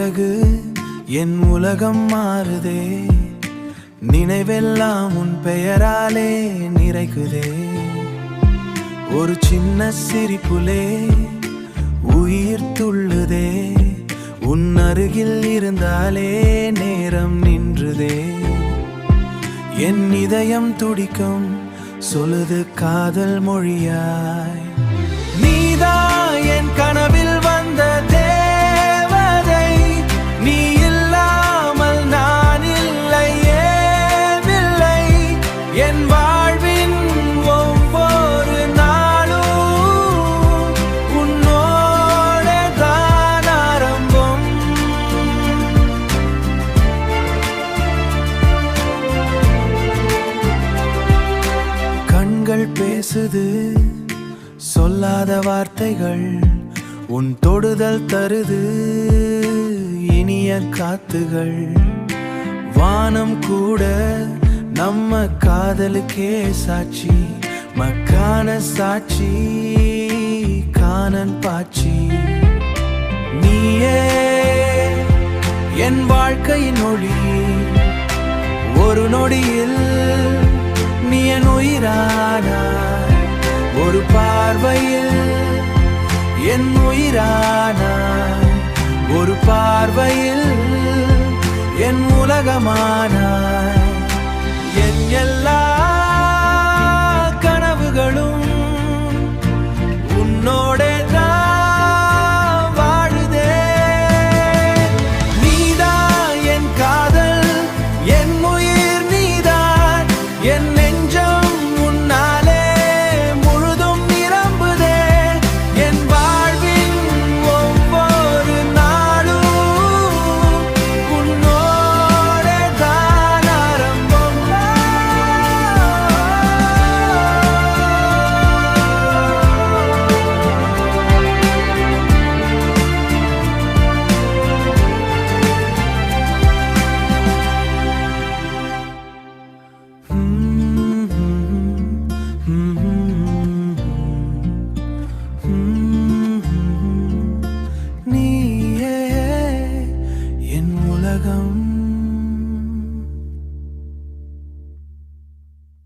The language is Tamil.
பிறகு என் உலகம் மாறுதே, நினைவெல்லாம் உன் பெயராலே நிறைக்குதே. ஒரு சின்ன சிரிப்புலே உயிர் துள்ளுதே, உன் அருகில் இருந்தாலே நேரம் நின்றுதே. என் இதயம் துடிக்கும் சொல்லுது காதல் மொழியாய். நீதான் என் கனவில் வந்த தேவதை, நீ இல்லாமல் நான் இல்லையே இல்லை. என் வாழ்வின் ஒவ்வொரு நாளும் உன்னோட தான் ஆரம்பம். கண்கள் பேசுது சொல்லாத வார்த்தைகள், உன் தொடுதல் தருது இனிய காத்துகள். வானம் கூட நம்ம காதலுக்கே சாட்சி, மக்கான சாட்சி காணன் பாட்சி. நீயே என் வாழ்க்கையின் ஒளி, ஒரு நொடியில் நீ என் உயிரானாய். ஒரு பார்வையில் என் உயிரானாய், ஒரு பார்வையில் என் உலகமானாய். என் எல்லா